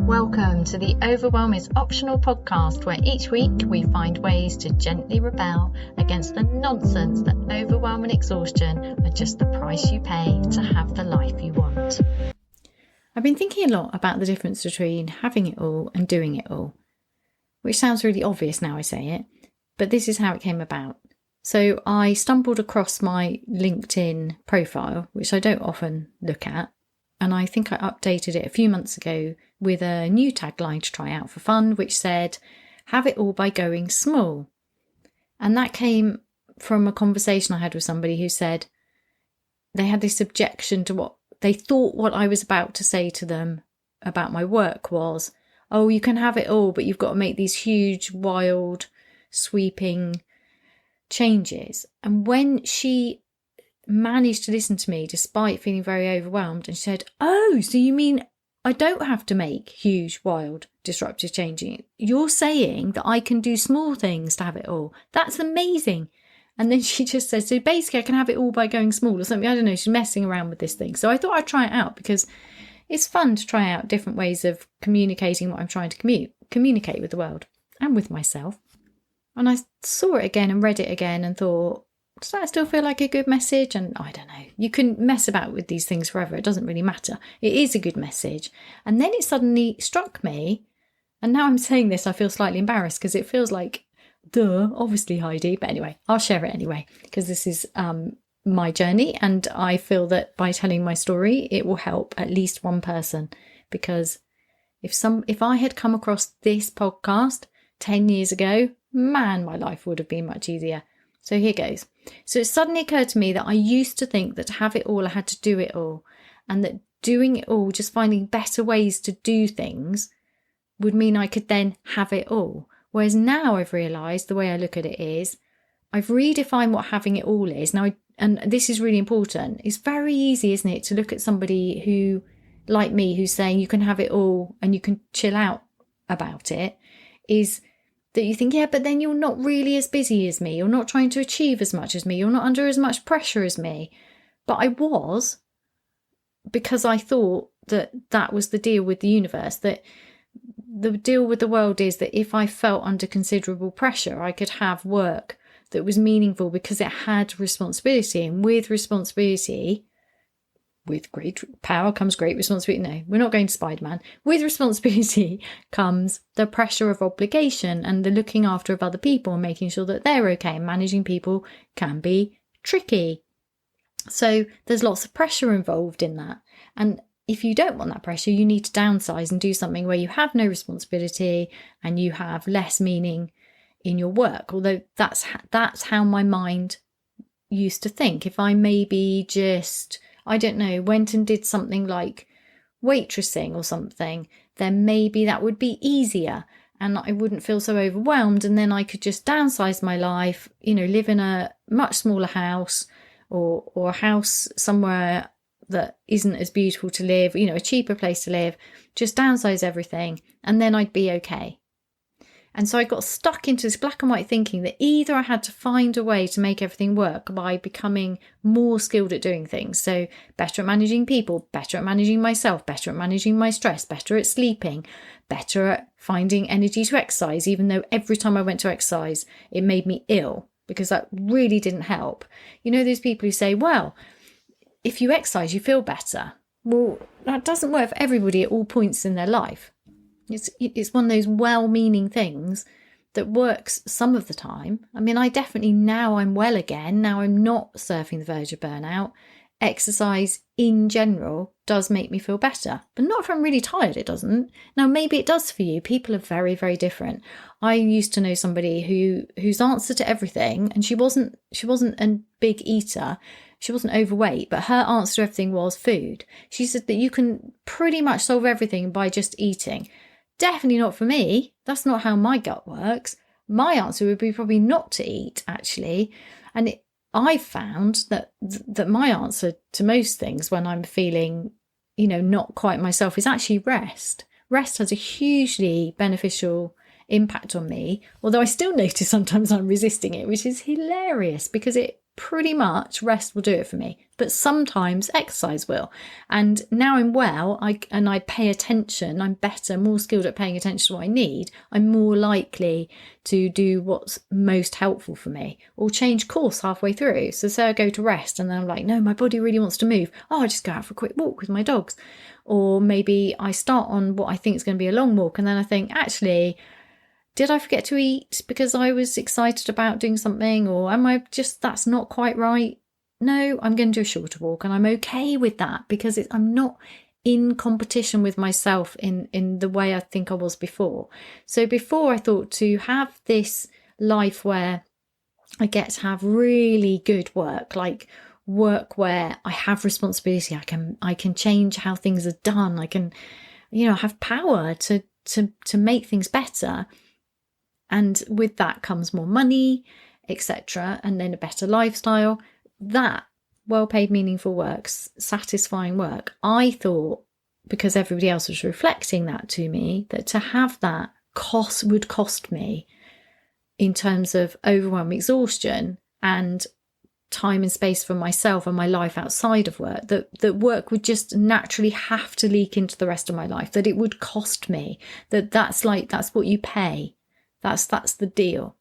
Welcome to the Overwhelm is Optional podcast, where each week we find ways to gently rebel against the nonsense that overwhelm and exhaustion are just the price you pay to have the life you want. I've been thinking a lot about the difference between having it all and doing it all, which sounds really obvious now I say it, but this is how it came about. So I stumbled across my LinkedIn profile, which I don't often look at, and I think I updated it a few months ago with a new tagline to try out for fun, which said, "Have it all by going small." And that came from a conversation I had with somebody who said they had this objection to what they thought what I was about to say to them about my work was, oh, you can have it all, but you've got to make these huge, wild, sweeping changes. And when she managed to listen to me despite feeling very overwhelmed, and she said, oh, so you mean I don't have to make huge, wild, disruptive changes? You're saying that I can do small things to have it all. That's amazing. And then she just said, so basically I can have it all by going small or something. I don't know, she's messing around with this thing. So I thought I'd try it out because it's fun to try out different ways of communicating what I'm trying to communicate with the world and with myself. And I saw it again and read it again and thought, does that still feel like a good message? And I don't know, you can mess about with these things forever. It doesn't really matter. It is a good message. And then it suddenly struck me, and now I'm saying this, I feel slightly embarrassed because it feels like, duh, obviously Heidi. But anyway, I'll share it anyway, because this is my journey. And I feel that by telling my story, it will help at least one person. Because if I had come across this podcast 10 years ago, man, my life would have been much easier. So here goes. So it suddenly occurred to me that I used to think that to have it all, I had to do it all. And that doing it all, just finding better ways to do things, would mean I could then have it all. Whereas now I've realised the way I look at it is, I've redefined what having it all is. Now, and this is really important. It's very easy, isn't it, to look at somebody who, like me, who's saying you can have it all and you can chill out about it, is that you think, yeah, but then you're not really as busy as me. You're not trying to achieve as much as me. You're not under as much pressure as me. But I was, because I thought that that was the deal with the universe, that the deal with the world is that if I felt under considerable pressure, I could have work that was meaningful because it had responsibility. And with responsibility, with great power comes great responsibility. No, we're not going to Spider-Man. With responsibility comes the pressure of obligation and the looking after of other people and making sure that they're okay. And managing people can be tricky. So there's lots of pressure involved in that. And if you don't want that pressure, you need to downsize and do something where you have no responsibility and you have less meaning in your work. Although that's how my mind used to think. If I maybe just, I don't know, went and did something like waitressing or something, then maybe that would be easier and I wouldn't feel so overwhelmed. And then I could just downsize my life, live in a much smaller house or a house somewhere that isn't as beautiful to live, a cheaper place to live, just downsize everything and then I'd be okay. And so I got stuck into this black and white thinking that either I had to find a way to make everything work by becoming more skilled at doing things. So better at managing people, better at managing myself, better at managing my stress, better at sleeping, better at finding energy to exercise, even though every time I went to exercise, it made me ill because that really didn't help. Those people who say, well, if you exercise, you feel better. Well, that doesn't work for everybody at all points in their life. It's one of those well-meaning things that works some of the time. I mean, I definitely, now I'm well again, now I'm not surfing the verge of burnout. Exercise in general does make me feel better, but not if I'm really tired, it doesn't. Now, maybe it does for you. People are very, very different. I used to know somebody whose answer to everything, and she wasn't a big eater, she wasn't overweight, but her answer to everything was food. She said that you can pretty much solve everything by just eating. Definitely not for me. That's not how my gut works. My answer would be probably not to eat, actually. And I found that my answer to most things when I'm feeling, not quite myself is actually rest. Rest has a hugely beneficial impact on me, although I still notice sometimes I'm resisting it, which is hilarious because it pretty much rest will do it for me, but sometimes exercise will. And now I'm well, I pay attention, I'm better, more skilled at paying attention to what I need, I'm more likely to do what's most helpful for me, or change course halfway through. So say I go to rest and then I'm like, no, my body really wants to move. Oh, I'll just go out for a quick walk with my dogs. Or maybe I start on what I think is going to be a long walk and then I think, actually, did I forget to eat because I was excited about doing something? Or am I just, that's not quite right? No, I'm going to do a shorter walk, and I'm okay with that because I'm not in competition with myself in the way I think I was before. So before, I thought to have this life where I get to have really good work, like work where I have responsibility, I can change how things are done, I can, have power to make things better. And with that comes more money, etc., and then a better lifestyle. That well-paid, meaningful work, satisfying work, I thought, because everybody else was reflecting that to me, that to have that would cost me in terms of overwhelming exhaustion and time and space for myself and my life outside of work, that work would just naturally have to leak into the rest of my life, that it would cost me, that's what you pay. That's the deal.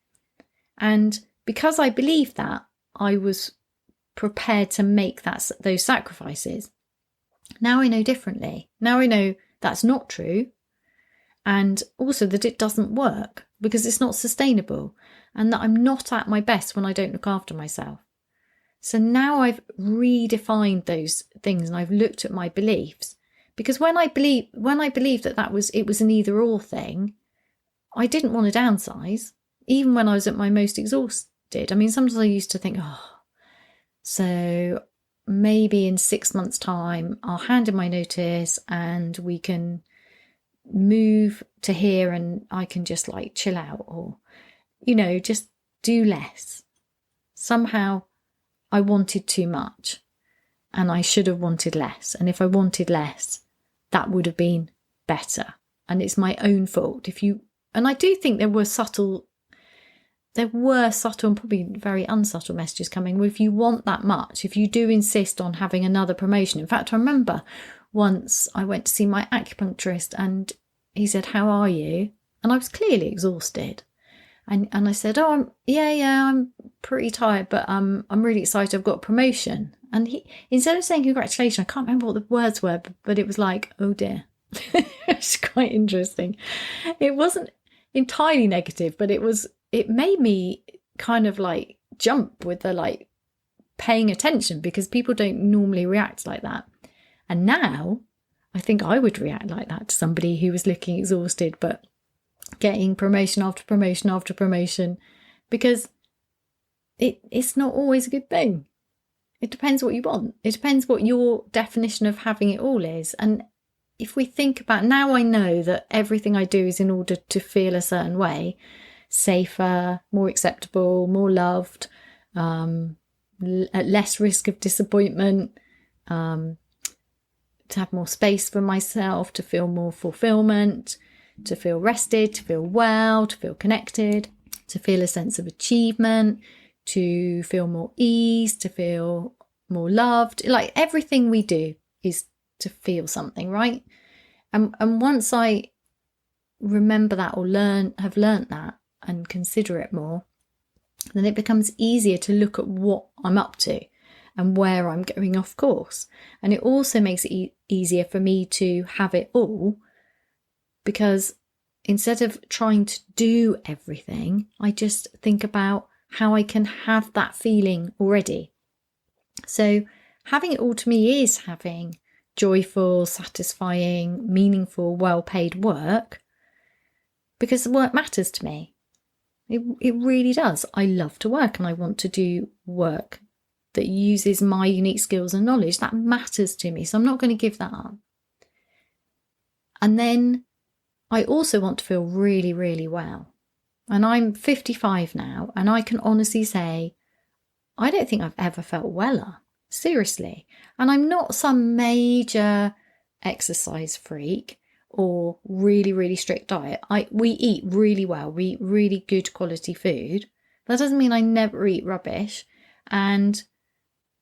And because I believed that, I was prepared to make those sacrifices. Now I know differently. Now I know that's not true. And also that it doesn't work because it's not sustainable, and that I'm not at my best when I don't look after myself. So now I've redefined those things and I've looked at my beliefs, because when I believed that it was an either or thing, I didn't want to downsize, even when I was at my most exhausted. I mean, sometimes I used to think, so maybe in 6 months' time, I'll hand in my notice and we can move to here and I can just chill out, or, just do less. Somehow I wanted too much and I should have wanted less. And if I wanted less, that would have been better. And it's my own fault. And I do think there were subtle and probably very unsubtle messages coming. If you want that much, if you do insist on having another promotion. In fact, I remember once I went to see my acupuncturist and he said, "How are you?" And I was clearly exhausted. And I said, "Oh, I'm pretty tired, but I'm really excited. I've got a promotion." And he, instead of saying congratulations, I can't remember what the words were, but it was like, "Oh dear." It's quite interesting. It wasn't entirely negative, but it made me kind of jump with the paying attention, because people don't normally react like that. And now I think I would react like that to somebody who was looking exhausted but getting promotion after promotion after promotion, because it's not always a good thing. It depends what you want. It depends what your definition of having it all is. And if we think about, now I know that everything I do is in order to feel a certain way, safer, more acceptable, more loved, at less risk of disappointment, to have more space for myself, to feel more fulfillment, to feel rested, to feel well, to feel connected, to feel a sense of achievement, to feel more ease, to feel more loved. Everything we do is to feel something, right? And once I remember that, or have learnt that and consider it more, then it becomes easier to look at what I'm up to and where I'm going off course. And it also makes it easier for me to have it all, because instead of trying to do everything, I just think about how I can have that feeling already. So having it all to me is having joyful, satisfying, meaningful, well-paid work, because the work matters to me. It really does. I love to work and I want to do work that uses my unique skills and knowledge. That matters to me, so I'm not going to give that up. And then I also want to feel really, really well. And I'm 55 now, and I can honestly say I don't think I've ever felt weller. Seriously. And I'm not some major exercise freak or really, really strict diet. We eat really well. We eat really good quality food. That doesn't mean I never eat rubbish. and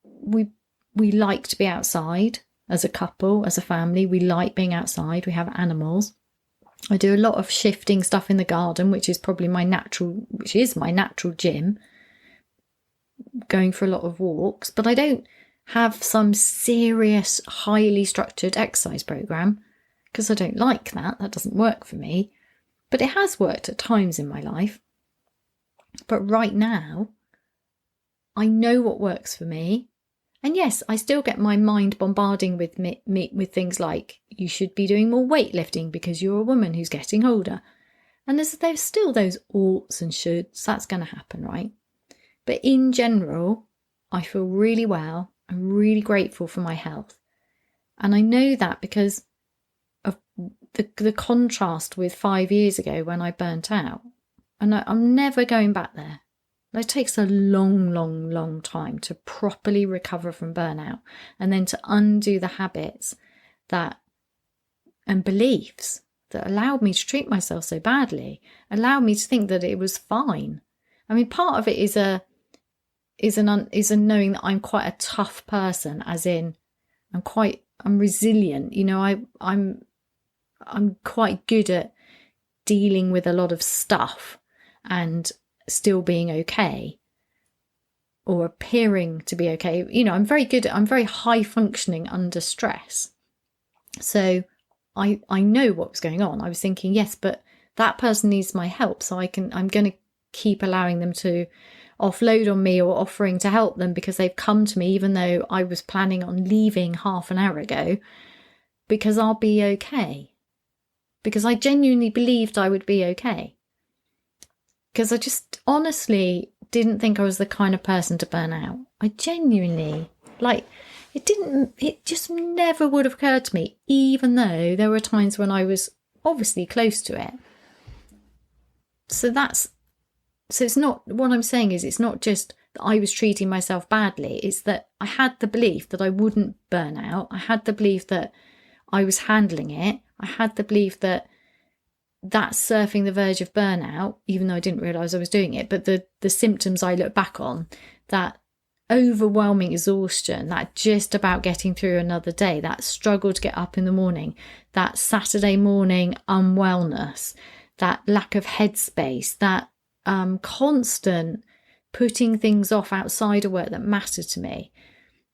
we like to be outside as a couple, as a family. We like being outside. We have animals. I do a lot of shifting stuff in the garden, which is my natural gym, going for a lot of walks, but I don't have some serious, highly structured exercise program because I don't like that. That doesn't work for me, but it has worked at times in my life. But right now, I know what works for me. And yes, I still get my mind bombarding with me with things like, you should be doing more weightlifting because you're a woman who's getting older. And there's still those oughts and shoulds. That's going to happen, right? But in general, I feel really well. I'm really grateful for my health. And I know that because of the contrast with 5 years ago when I burnt out. And I'm never going back there. It takes a long, long, long time to properly recover from burnout and then to undo the habits and beliefs that allowed me to treat myself so badly, allowed me to think that it was fine. I mean, part of it is a knowing that I'm quite a tough person, as in I'm resilient. You know, I'm quite good at dealing with a lot of stuff and still being okay, or appearing to be okay. You know, I'm very high functioning under stress. So I know what was going on. I was thinking, yes, but that person needs my help. So I'm going to keep allowing them to offload on me or offering to help them because they've come to me, even though I was planning on leaving half an hour ago, because I'll be okay. Because I genuinely believed I would be okay. Because I just honestly didn't think I was the kind of person to burn out. I genuinely, it just never would have occurred to me, even though there were times when I was obviously close to it. So it's not, what I'm saying is it's not just that I was treating myself badly. It's that I had the belief that I wouldn't burn out. I had the belief that I was handling it. I had the belief that that's surfing the verge of burnout, even though I didn't realise I was doing it. But the symptoms I look back on, that overwhelming exhaustion, that just about getting through another day, that struggle to get up in the morning, that Saturday morning unwellness, that lack of headspace, that constant putting things off outside of work that matter to me,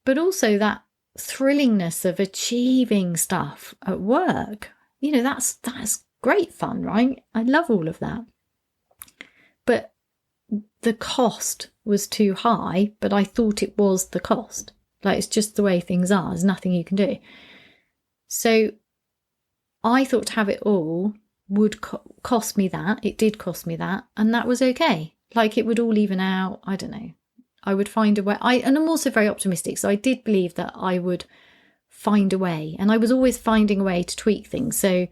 but also that thrillingness of achieving stuff at work. You know, that's great fun, right? I love all of that. But the cost was too high, but I thought it was the cost. Like, it's just the way things are. There's nothing you can do. So I thought to have it all would cost me that. It did cost me that. And that was okay. Like, it would all even out. I don't know. I would find a way. And I'm also very optimistic. So I did believe that I would find a way. And I was always finding a way to tweak things. So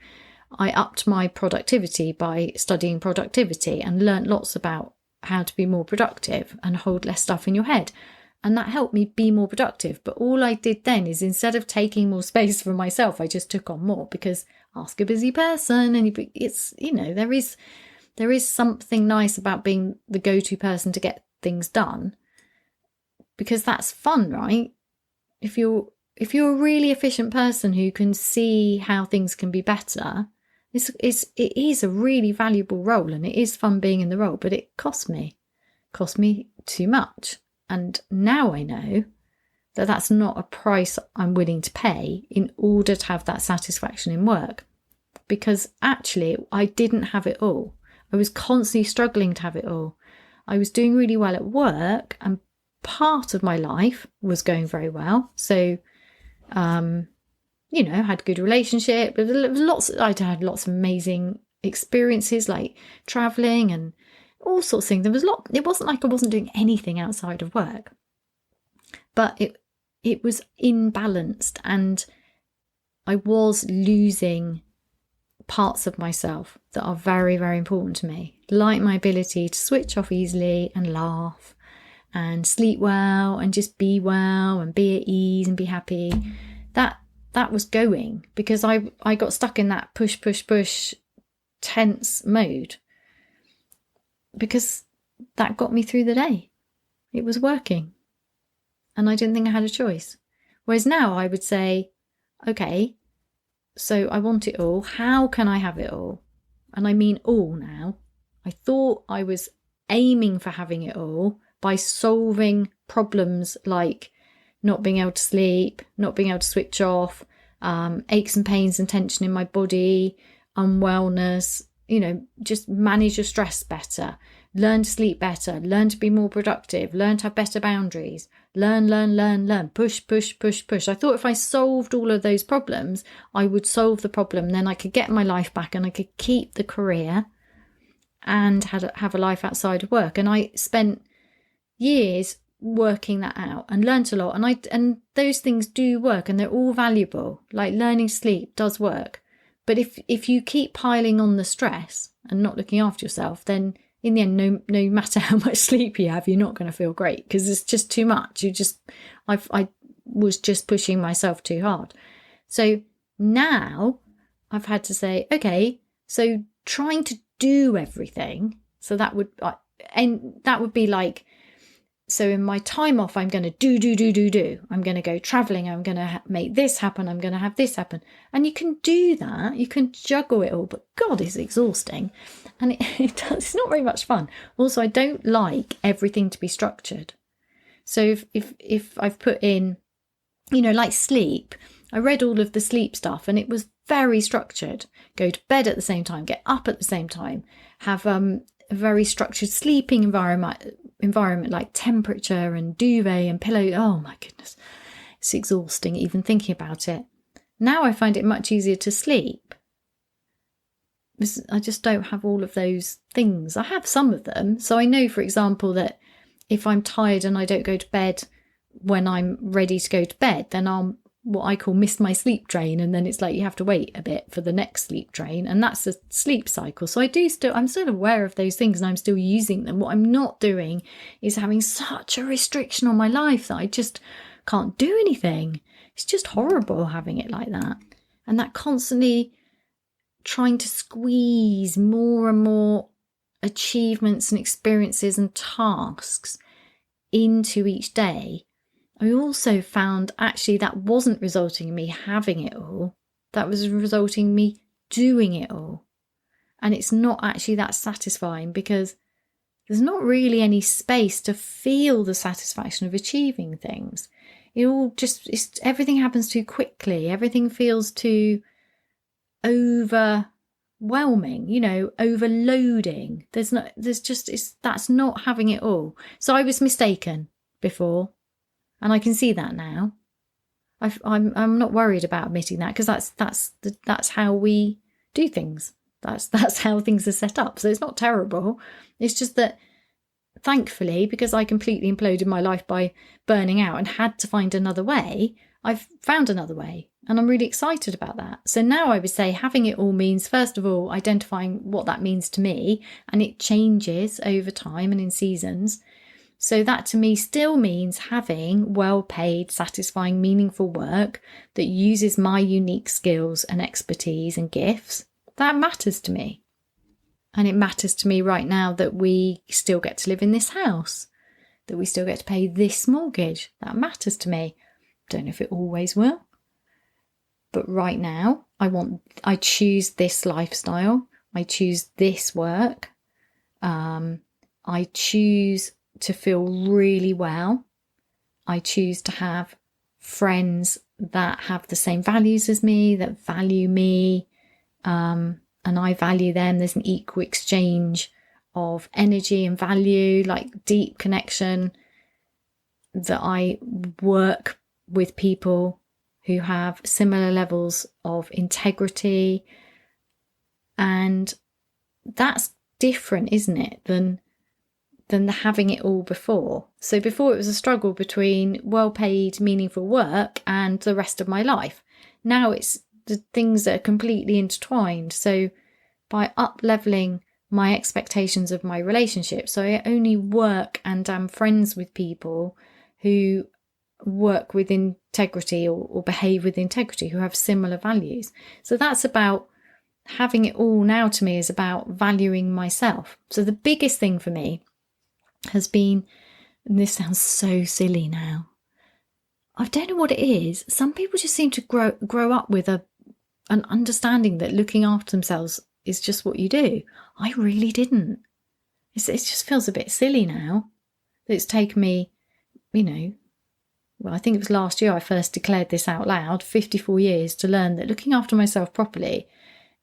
I upped my productivity by studying productivity and learnt lots about how to be more productive and hold less stuff in your head. And that helped me be more productive. But all I did then is, instead of taking more space for myself, I just took on more, because ask a busy person. And it's, you know, there is something nice about being the go-to person to get things done, because that's fun, right? If you're a really efficient person who can see how things can be better, it is a really valuable role, and it is fun being in the role, but it cost me too much. And now I know that that's not a price I'm willing to pay in order to have that satisfaction in work, because actually I didn't have it all. I was constantly struggling to have it all. I was doing really well at work, and part of my life was going very well. So, you know, had a good relationship. I'd had lots of amazing experiences, like traveling and all sorts of things. There was a lot. It wasn't like I wasn't doing anything outside of work, but it was imbalanced, and I was losing parts of myself that are very, very important to me, like my ability to switch off easily and laugh and sleep well and just be well and be at ease and be happy. That was going, because I got stuck in that push tense mode, because that got me through the day. It was working. and I didn't think I had a choice. Whereas now I would say, okay, so I want it all. How can I have it all? And I mean all now. I thought I was aiming for having it all by solving problems like not being able to sleep, not being able to switch off, aches and pains and tension in my body, unwellness, just manage your stress better, learn to sleep better, learn to be more productive, learn to have better boundaries, learn, push. I thought if I solved all of those problems, I would solve the problem. Then I could get my life back and I could keep the career and have a life outside of work. And I spent years working that out and learnt a lot. And those things do work and they're all valuable. Like learning to sleep does work. But if you keep piling on the stress and not looking after yourself, then in the end, no matter how much sleep you have, you're not going to feel great because it's just too much. I was just pushing myself too hard. So now I've had to say, okay, so trying to do everything. So that would be like, so in my time off, I'm going to do. I'm going to go traveling. I'm going to make this happen. I'm going to have this happen. And you can do that. You can juggle it all. But God, it's exhausting. And it's not very much fun. Also, I don't like everything to be structured. So if I've put in, like sleep, I read all of the sleep stuff and it was very structured. Go to bed at the same time, get up at the same time, have a very structured sleeping environment like temperature and duvet and pillow. Oh my goodness, it's exhausting even thinking about it. Now I find it much easier to sleep. I just don't have all of those things. I have some of them. So I know, for example, that if I'm tired and I don't go to bed when I'm ready to go to bed, then I'll what I call miss my sleep train, and then it's like you have to wait a bit for the next sleep train, and that's a sleep cycle. So I'm still aware of those things and I'm still using them. What I'm not doing is having such a restriction on my life that I just can't do anything. It's just horrible having it like that, and that constantly trying to squeeze more and more achievements and experiences and tasks into each day. I also found actually that wasn't resulting in me having it all. That was resulting in me doing it all. And it's not actually that satisfying because there's not really any space to feel the satisfaction of achieving things. Everything happens too quickly. Everything feels too overwhelming, overloading. That's not having it all. So I was mistaken before. And I can see that now. I'm not worried about admitting that because that's how we do things. That's how things are set up. So it's not terrible. It's just that, thankfully, because I completely imploded my life by burning out and had to find another way, I've found another way. And I'm really excited about that. So now I would say having it all means, first of all, identifying what that means to me. And it changes over time and in seasons. So that to me still means having well-paid, satisfying, meaningful work that uses my unique skills and expertise and gifts. That matters to me. And it matters to me right now that we still get to live in this house, that we still get to pay this mortgage. That matters to me. Don't know if it always will. But right now, I choose this lifestyle. I choose this work. I choose to feel really well. I choose to have friends that have the same values as me, that value me, and I value them. There's an equal exchange of energy and value, like deep connection, that I work with people who have similar levels of integrity. And that's different, isn't it, than the having it all before. So before it was a struggle between well-paid, meaningful work and the rest of my life. Now it's the things that are completely intertwined. So by up-leveling my expectations of my relationship, so I only work and am friends with people who work with integrity or behave with integrity, who have similar values. So that's about having it all. Now to me is about valuing myself. So the biggest thing for me has been, and this sounds so silly now, I don't know what it is. Some people just seem to grow up with an understanding that looking after themselves is just what you do. I really didn't. It just feels a bit silly now that it's taken me, well, I think it was last year I first declared this out loud, 54 years, to learn that looking after myself properly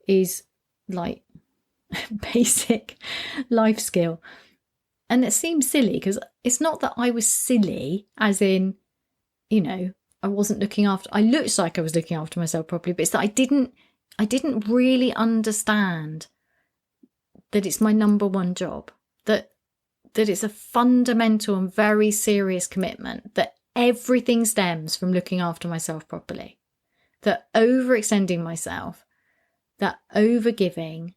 is like basic life skill. And it seems silly because it's not that I was silly, as in, I wasn't looking after, I looked like I was looking after myself properly, but it's that I didn't really understand that it's my number one job, that it's a fundamental and very serious commitment, that everything stems from looking after myself properly, that overextending myself, that overgiving,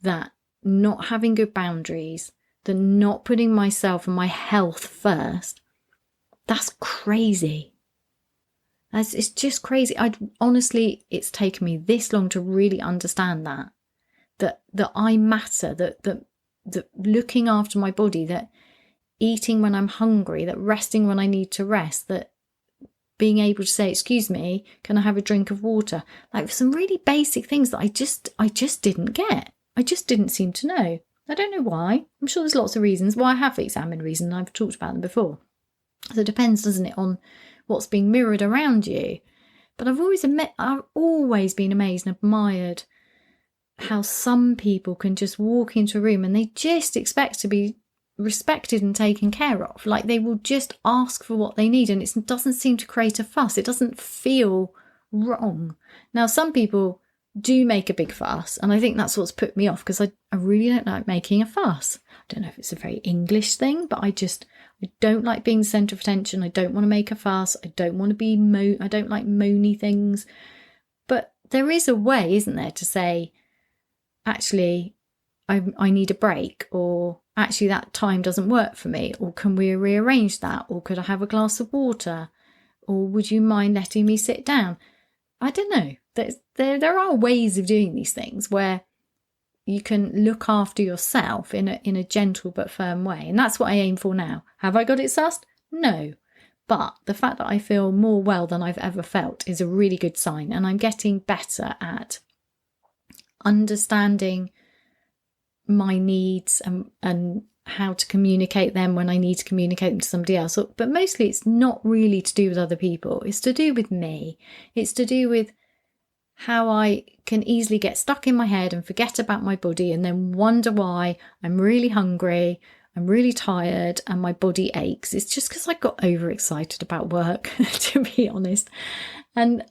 that not having good boundaries, that not putting myself and my health first, that's crazy. It's just crazy. Honestly, it's taken me this long to really understand that I matter, that looking after my body, that eating when I'm hungry, that resting when I need to rest, that being able to say, excuse me, can I have a drink of water? Like some really basic things that I just didn't get. I just didn't seem to know. I don't know why. I'm sure there's lots of reasons. Well, I have examined reasons. I've talked about them before. So it depends, doesn't it, on what's being mirrored around you. But I've always been amazed and admired how some people can just walk into a room and they just expect to be respected and taken care of. Like they will just ask for what they need, and it doesn't seem to create a fuss. It doesn't feel wrong. Now, some people do make a big fuss, and I think that's what's put me off, because I really don't like making a fuss. I don't know if it's a very English thing, but I don't like being the centre of attention. I don't want to make a fuss. I don't want to be I don't like moany things. But there is a way, isn't there, to say, actually, I need a break, or actually that time doesn't work for me, or can we rearrange that, or could I have a glass of water, or would you mind letting me sit down? I don't know. There are ways of doing these things where you can look after yourself in a gentle but firm way, and that's what I aim for now. Have I got it sussed? No. But the fact that I feel more well than I've ever felt is a really good sign, and I'm getting better at understanding my needs and how to communicate them when I need to communicate them to somebody else. But mostly it's not really to do with other people. It's to do with me. It's to do with how I can easily get stuck in my head and forget about my body, and then wonder why I'm really hungry, I'm really tired, and my body aches. It's just because I got overexcited about work, to be honest. And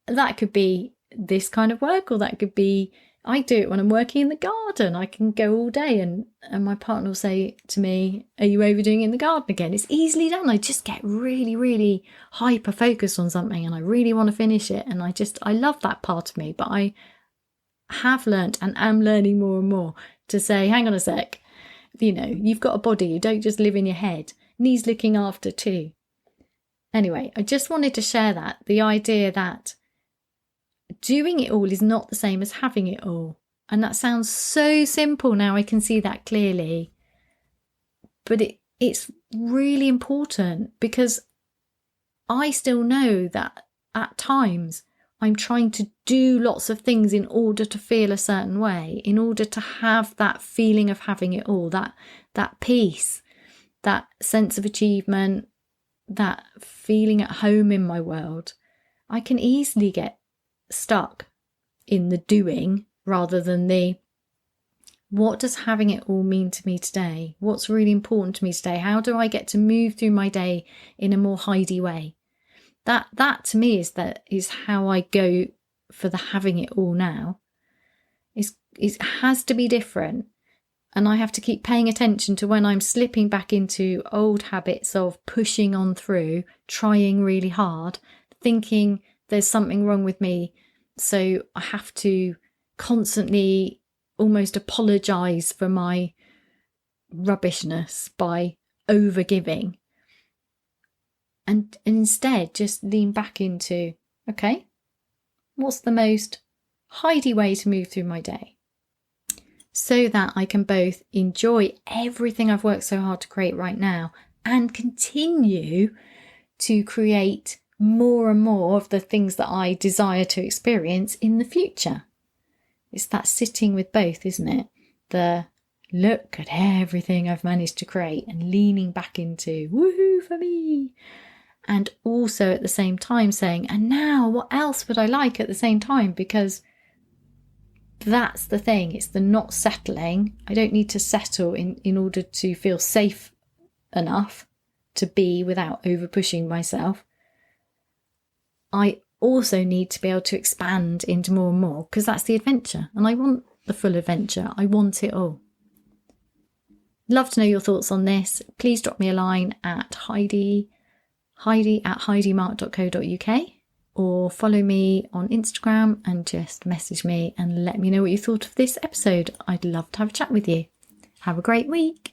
that could be this kind of work, or that could be, I do it when I'm working in the garden. I can go all day and my partner will say to me, are you overdoing it in the garden again? It's easily done. I just get really, really hyper focused on something and I really want to finish it. And I love that part of me, but I have learnt and am learning more and more to say, hang on a sec, you've got a body. You don't just live in your head. Needs looking after too. Anyway, I just wanted to share that, the idea that doing it all is not the same as having it all. And that sounds so simple now, I can see that clearly. But it's really important, because I still know that at times I'm trying to do lots of things in order to feel a certain way, in order to have that feeling of having it all, that peace, that sense of achievement, that feeling at home in my world. I can easily get stuck in the doing rather than the what does having it all mean to me today? What's really important to me today? How do I get to move through my day in a more Heidi way? That to me is how I go for the having it all now. It has to be different, and I have to keep paying attention to when I'm slipping back into old habits of pushing on through, trying really hard, thinking there's something wrong with me, so I have to constantly almost apologise for my rubbishness by overgiving, and instead just lean back into, okay, what's the most Heidi way to move through my day, so that I can both enjoy everything I've worked so hard to create right now and continue to create more and more of the things that I desire to experience in the future. It's that sitting with both, isn't it? The look at everything I've managed to create and leaning back into woohoo for me. And also at the same time saying, and now what else would I like at the same time? Because that's the thing. It's the not settling. I don't need to settle in order to feel safe enough to be without over pushing myself. I also need to be able to expand into more and more, because that's the adventure. And I want the full adventure. I want it all. Love to know your thoughts on this. Please drop me a line at heidi@heidimark.co.uk, or follow me on Instagram and just message me and let me know what you thought of this episode. I'd love to have a chat with you. Have a great week.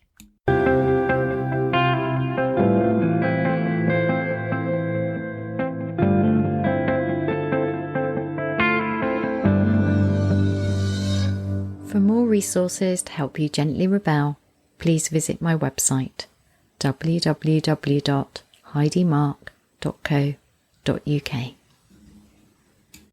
For more resources to help you gently rebel, please visit my website www.heidimark.co.uk.